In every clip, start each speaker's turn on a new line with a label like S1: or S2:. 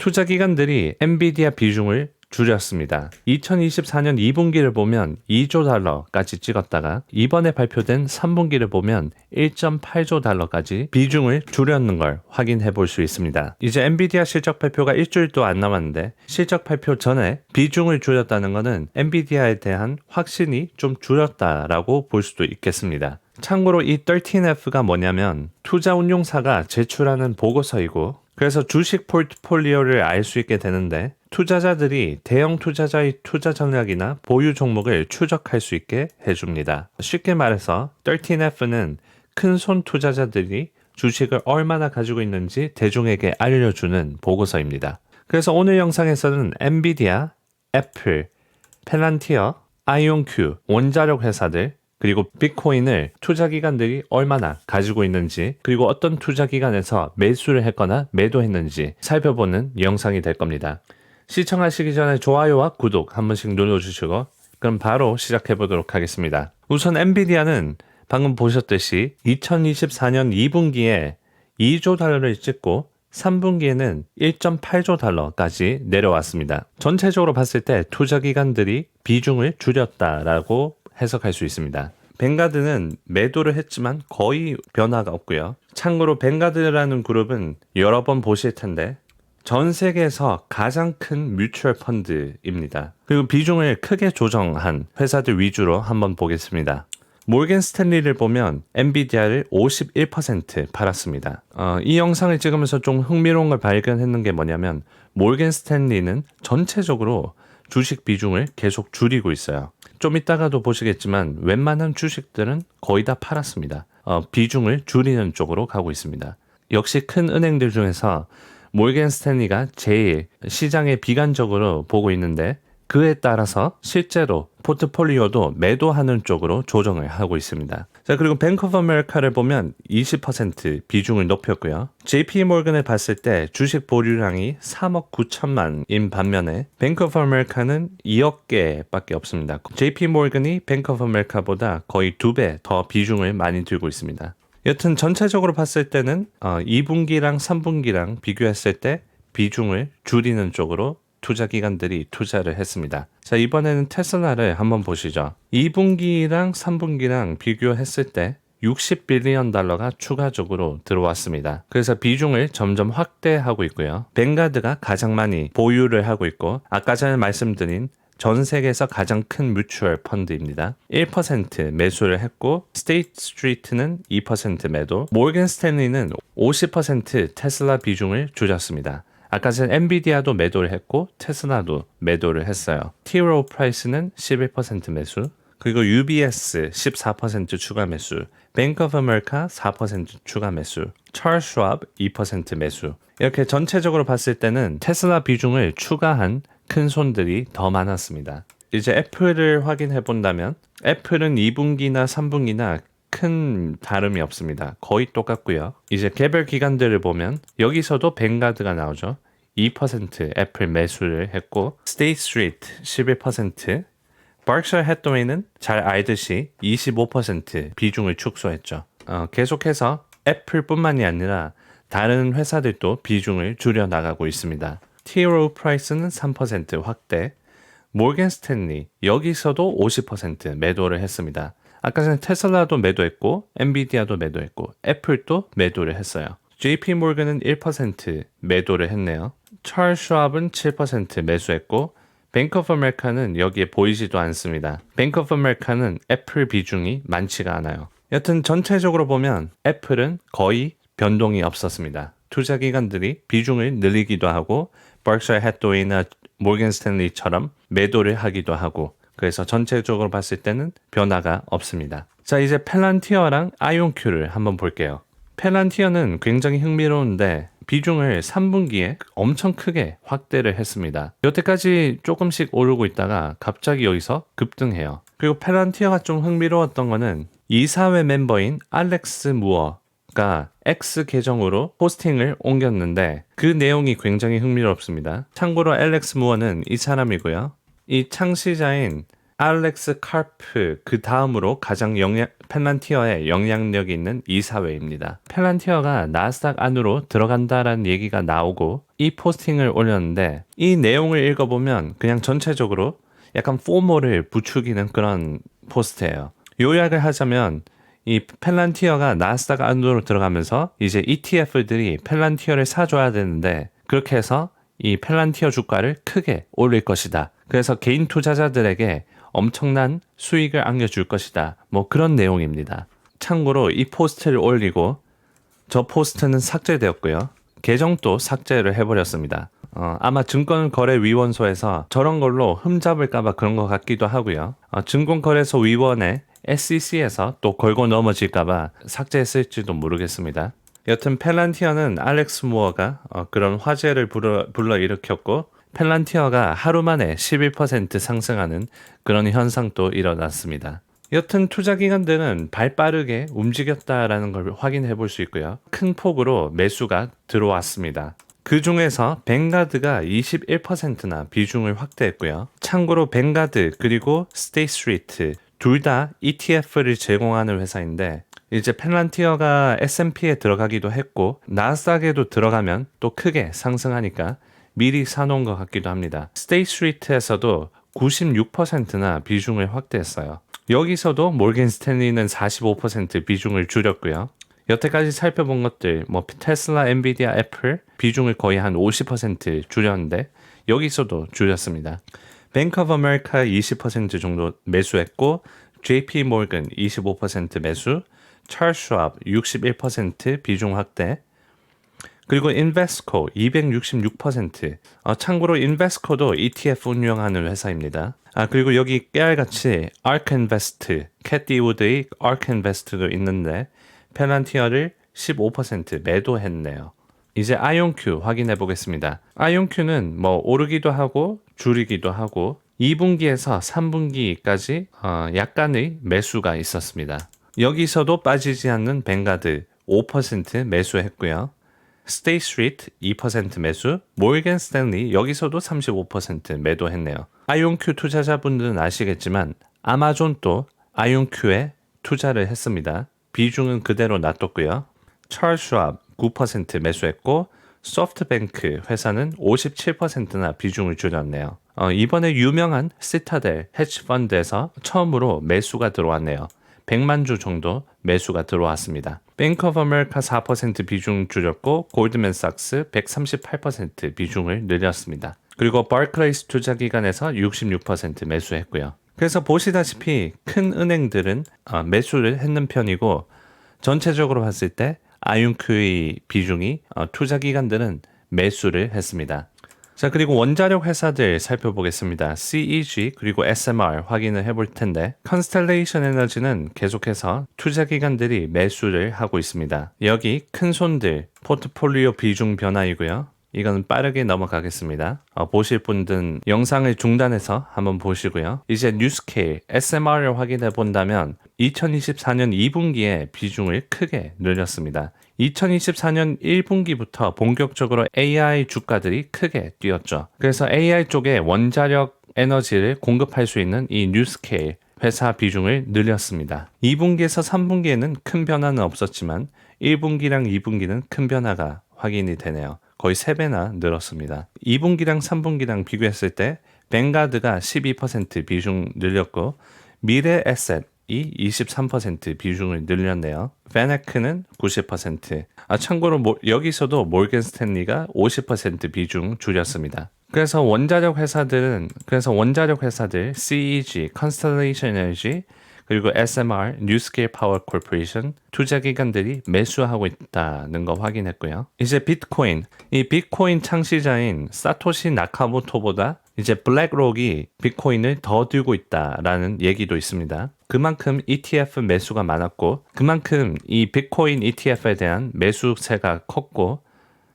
S1: 투자 기관들이 엔비디아 비중을 줄였습니다. 2024년 2분기를 보면 2조 달러까지 찍었다가 이번에 발표된 3분기를 보면 1.8조 달러까지 비중을 줄였는 걸 확인해 볼 수 있습니다. 이제 엔비디아 실적 발표가 일주일도 안 남았는데 실적 발표 전에 비중을 줄였다는 것은 엔비디아에 대한 확신이 좀 줄였다라고 볼 수도 있겠습니다. 참고로 이 13F가 뭐냐면 투자 운용사가 제출하는 보고서이고 그래서 주식 포트폴리오를 알 수 있게 되는데 투자자들이 대형 투자자의 투자 전략이나 보유 종목을 추적할 수 있게 해줍니다. 쉽게 말해서 13F는 큰손 투자자들이 주식을 얼마나 가지고 있는지 대중에게 알려주는 보고서입니다. 그래서 오늘 영상에서는 엔비디아, 애플, 펠란티어, 아이온큐, 원자력 회사들 그리고 비트코인을 투자기관들이 얼마나 가지고 있는지 그리고 어떤 투자기관에서 매수를 했거나 매도했는지 살펴보는 영상이 될 겁니다. 시청하시기 전에 좋아요와 구독 한 번씩 눌러주시고 그럼 바로 시작해 보도록 하겠습니다. 우선 엔비디아는 방금 보셨듯이 2024년 2분기에 2조 달러를 찍고 3분기에는 1.8조 달러까지 내려왔습니다. 전체적으로 봤을 때 투자기관들이 비중을 줄였다라고 해석할 수 있습니다. 뱅가드는 매도를 했지만 거의 변화가 없고요. 참고로 뱅가드라는 그룹은 여러 번 보실 텐데 전 세계에서 가장 큰 뮤추얼 펀드입니다. 그리고 비중을 크게 조정한 회사들 위주로 한번 보겠습니다. 모건 스탠리를 보면 엔비디아를 51% 팔았습니다. 이 영상을 찍으면서 좀 흥미로운 걸 발견했는 게 뭐냐면 모건 스탠리는 전체적으로 주식 비중을 계속 줄이고 있어요. 좀 이따가도 보시겠지만 웬만한 주식들은 거의 다 팔았습니다. 비중을 줄이는 쪽으로 가고 있습니다. 역시 큰 은행들 중에서 모건 스탠리가 제일 시장에 비관적으로 보고 있는데 그에 따라서 실제로 포트폴리오도 매도하는 쪽으로 조정을 하고 있습니다. 자, 그리고 뱅크 오브 아메리카를 보면 20% 비중을 높였고요. JP 모건을 봤을 때 주식 보유량이 3억 9천만인 반면에 뱅크 오브 아메리카는 2억 개밖에 없습니다. JP 모건이 뱅크 오브 아메리카보다 거의 2배 더 비중을 많이 들고 있습니다. 여튼 전체적으로 봤을 때는 2분기랑 3분기랑 비교했을 때 비중을 줄이는 쪽으로 투자기관들이 투자를 했습니다. 자, 이번에는 테슬라를 한번 보시죠. 2분기랑 3분기랑 비교했을 때 60빌리언 달러가 추가적으로 들어왔습니다. 그래서 비중을 점점 확대하고 있고요. 뱅가드가 가장 많이 보유를 하고 있고 아까 전에 말씀드린 전 세계에서 가장 큰 뮤추얼 펀드입니다. 1% 매수를 했고 스테이트 스트리트는 2% 매도, 모건 스탠리는 50% 테슬라 비중을 줄였습니다. 아까 전 엔비디아도 매도를 했고 테슬라도 매도를 했어요. T. Rowe Price는 11% 매수, 그리고 UBS 14% 추가 매수, Bank of America 4% 추가 매수, Charles Schwab 2% 매수. 이렇게 전체적으로 봤을 때는 테슬라 비중을 추가한 큰 손들이 더 많았습니다. 이제 애플을 확인해 본다면 애플은 2분기나 3분기나 큰 다름이 없습니다. 거의 똑같고요. 이제 개별 기관들을 보면 여기서도 뱅가드가 나오죠. 2% 애플 매수를 했고 스테이트 스트리트 11%, 버크셔 해서웨이는 잘 알듯이 25% 비중을 축소했죠. 계속해서 애플뿐만이 아니라 다른 회사들도 비중을 줄여나가고 있습니다. T. Rowe Price는 3% 확대, 모건 스탠리 여기서도 50% 매도를 했습니다. 아까 전에 테슬라도 매도했고 엔비디아도 매도했고 애플도 매도를 했어요. JP 모건은 1% 매도를 했네요. 찰스 슈왑은 7% 매수했고 뱅크 오브 아메리카는 여기에 보이지도 않습니다. 뱅크 오브 아메리카는 애플 비중이 많지가 않아요. 여튼 전체적으로 보면 애플은 거의 변동이 없었습니다. 투자기관들이 비중을 늘리기도 하고 버크셔 해서웨이나 모건 스탠리처럼 매도를 하기도 하고 그래서 전체적으로 봤을 때는 변화가 없습니다. 자, 이제 펠란티어랑 아이온큐를 한번 볼게요. 펠란티어는 굉장히 흥미로운데 비중을 3분기에 엄청 크게 확대를 했습니다. 여태까지 조금씩 오르고 있다가 갑자기 여기서 급등해요. 그리고 펠란티어가 좀 흥미로웠던 거는 이사회 멤버인 알렉스 무어가 X 계정으로 포스팅을 옮겼는데 그 내용이 굉장히 흥미롭습니다. 참고로 알렉스 무어는 이 사람이고요. 이 창시자인 알렉스 카프 그 다음으로 가장 펠란티어에 영향력이 있는 이사회입니다. 펠란티어가 나스닥 안으로 들어간다라는 얘기가 나오고 이 포스팅을 올렸는데 이 내용을 읽어보면 그냥 전체적으로 약간 포모를 부추기는 그런 포스트예요. 요약을 하자면 이 펠란티어가 나스닥 안으로 들어가면서 이제 ETF들이 펠란티어를 사줘야 되는데 그렇게 해서 이 펠란티어 주가를 크게 올릴 것이다. 그래서 개인 투자자들에게 엄청난 수익을 안겨줄 것이다. 뭐 그런 내용입니다. 참고로 이 포스트를 올리고 저 포스트는 삭제되었고요. 계정도 삭제를 해버렸습니다. 아마 증권거래위원소에서 저런 걸로 흠잡을까봐 그런 것 같기도 하고요. 증권거래소 위원회 SEC에서 또 걸고 넘어질까봐 삭제했을지도 모르겠습니다. 여튼 펠란티어는 알렉스 무어가 그런 화제를 불러일으켰고 펠란티어가 하루 만에 11% 상승하는 그런 현상도 일어났습니다. 여튼 투자기관들은 발빠르게 움직였다라는 걸 확인해 볼 수 있고요. 큰 폭으로 매수가 들어왔습니다. 그 중에서 뱅가드가 21%나 비중을 확대했고요. 참고로 뱅가드 그리고 스테이 스트리트 둘 다 ETF를 제공하는 회사인데 이제 펠란티어가 S&P에 들어가기도 했고 나스닥에도 들어가면 또 크게 상승하니까 미리 사놓은 것 같기도 합니다. 스테이 스트리트에서도 96%나 비중을 확대했어요. 여기서도 몰겐 스탠리는 45% 비중을 줄였고요. 여태까지 살펴본 것들 뭐 테슬라, 엔비디아, 애플 비중을 거의 한 50% 줄였는데 여기서도 줄였습니다. 뱅크 오브 아메리카 20% 정도 매수했고 JP 모건 25% 매수, 찰스 슈왑 61% 비중 확대, 그리고 인베스코 266%. 참고로 인베스코도 ETF 운영하는 회사입니다. 그리고 여기 깨알같이 아크인베스트, 캐티 우드의 아크인베스트도 있는데 펠란티어를 15% 매도했네요. 이제 아이온큐 확인해 보겠습니다. 아이온큐는 뭐 오르기도 하고 줄이기도 하고 2분기에서 3분기까지 약간의 매수가 있었습니다. 여기서도 빠지지 않는 뱅가드 5% 매수했고요. 스테이 스트리트 2% 매수, 몰겐 스탠리 여기서도 35% 매도했네요. 아이온큐 투자자분들은 아시겠지만 아마존도 아이온큐에 투자를 했습니다. 비중은 그대로 놔뒀고요. 찰스 슈왑 9% 매수했고 소프트뱅크 회사는 57%나 비중을 줄였네요. 이번에 유명한 시타델 헤지펀드에서 처음으로 매수가 들어왔네요. 100만 주 정도 매수가 들어왔습니다. 뱅크 오브 아메리카 4% 비중 줄였고 골드맨삭스 138% 비중을 늘렸습니다. 그리고 바클레이스 투자기관에서 66% 매수했고요. 그래서 보시다시피 큰 은행들은 매수를 했는 편이고 전체적으로 봤을 때 아이온큐의 비중이 투자기관들은 매수를 했습니다. 자, 그리고 원자력 회사들 살펴보겠습니다. CEG 그리고 SMR 확인을 해볼 텐데 컨스텔레이션 에너지는 계속해서 투자기관들이 매수를 하고 있습니다. 여기 큰 손들 포트폴리오 비중 변화이고요. 이건 빠르게 넘어가겠습니다. 보실 분들은 영상을 중단해서 한번 보시고요. 이제 뉴스케일 SMR을 확인해 본다면 2024년 2분기에 비중을 크게 늘렸습니다. 2024년 1분기부터 본격적으로 AI 주가들이 크게 뛰었죠. 그래서 AI 쪽에 원자력 에너지를 공급할 수 있는 이 뉴스케일 회사 비중을 늘렸습니다. 2분기에서 3분기에는 큰 변화는 없었지만 1분기랑 2분기는 큰 변화가 확인이 되네요. 거의 3배나 늘었습니다. 2분기랑 3분기랑 비교했을 때 뱅가드가 12% 비중 늘렸고 미래에셋이 23% 비중을 늘렸네요. 베네크는 90%. 참고로 여기서도 몰겐 스탠리가 50% 비중 줄였습니다. 그래서 원자력 회사들 CEG, 컨스텔레이션 에너지 그리고 SMR, 뉴스케일 파워 코퍼레이션 투자기관들이 매수하고 있다는 거 확인했고요. 이제 비트코인, 이 비트코인 창시자인 사토시 나카모토보다 이제 블랙록이 비트코인을 더 들고 있다라는 얘기도 있습니다. 그만큼 ETF 매수가 많았고 그만큼 이 비트코인 ETF에 대한 매수세가 컸고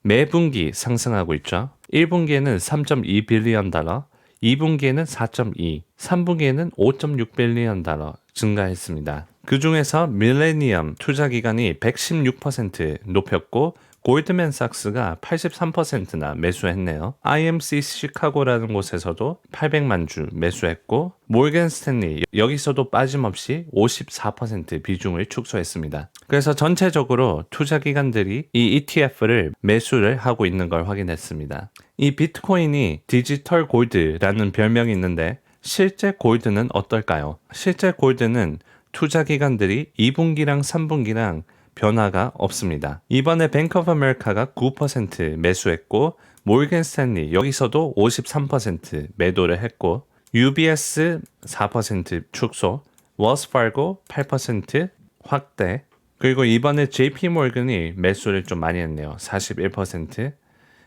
S1: 매분기 상승하고 있죠. 1분기에는 3.2 빌리언 달러, 2분기에는 4.2, 3분기에는 5.6 빌리언 달러 증가했습니다. 그 중에서 밀레니엄 투자기간이 116% 높였고 골드맨삭스가 83%나 매수했네요. IMC 시카고라는 곳에서도 800만 주 매수했고 모건 스탠리 여기서도 빠짐없이 54% 비중을 축소했습니다. 그래서 전체적으로 투자 기관들이 이 ETF를 매수를 하고 있는 걸 확인했습니다. 이 비트코인이 디지털 골드라는 별명이 있는데 실제 골드는 어떨까요? 실제 골드는 투자 기관들이 2분기랑 3분기랑 변화가 없습니다. 이번에 뱅크 오브 아메리카가 9% 매수했고 모건 스탠리 여기서도 53% 매도를 했고 UBS 4% 축소, 월스파고 8% 확대, 그리고 이번에 JP 모건이 매수를 좀 많이 했네요. 41%.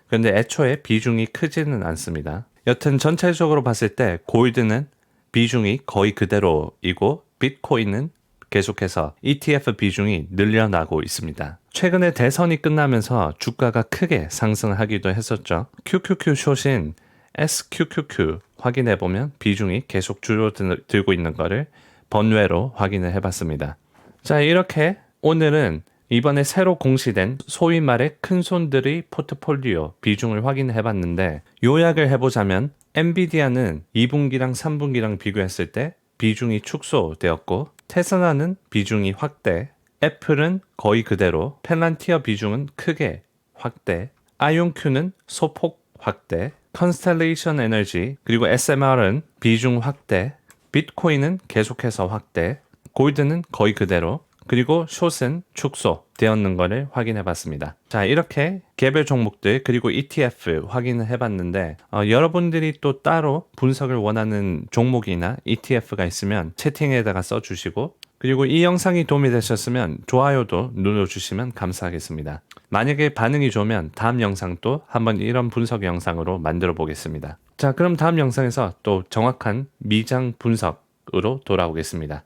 S1: 근데 애초에 비중이 크지는 않습니다. 여튼 전체적으로 봤을 때 골드는 비중이 거의 그대로이고 비트코인은 계속해서 ETF 비중이 늘려나고 있습니다. 최근에 대선이 끝나면서 주가가 크게 상승하기도 했었죠. QQQ 숏인 SQQQ 확인해보면 비중이 계속 줄어들고 있는 것을 번외로 확인을 해봤습니다. 자, 이렇게 오늘은 이번에 새로 공시된 소위 말해 큰손들의 포트폴리오 비중을 확인해봤는데 요약을 해보자면 엔비디아는 2분기랑 3분기랑 비교했을 때 비중이 축소되었고 테슬라는 비중이 확대, 애플은 거의 그대로, 펠란티어 비중은 크게 확대, 아이온큐는 소폭 확대, 컨스텔레이션 에너지 그리고 SMR은 비중 확대, 비트코인은 계속해서 확대, 골드는 거의 그대로, 그리고 숏은 축소되었는 것을 확인해 봤습니다. 자, 이렇게 개별 종목들 그리고 ETF 확인을 해봤는데 여러분들이 또 따로 분석을 원하는 종목이나 ETF가 있으면 채팅에다가 써주시고 그리고 이 영상이 도움이 되셨으면 좋아요도 눌러주시면 감사하겠습니다. 만약에 반응이 좋으면 다음 영상도 한번 이런 분석 영상으로 만들어 보겠습니다. 자, 그럼 다음 영상에서 또 정확한 미장 분석으로 돌아오겠습니다.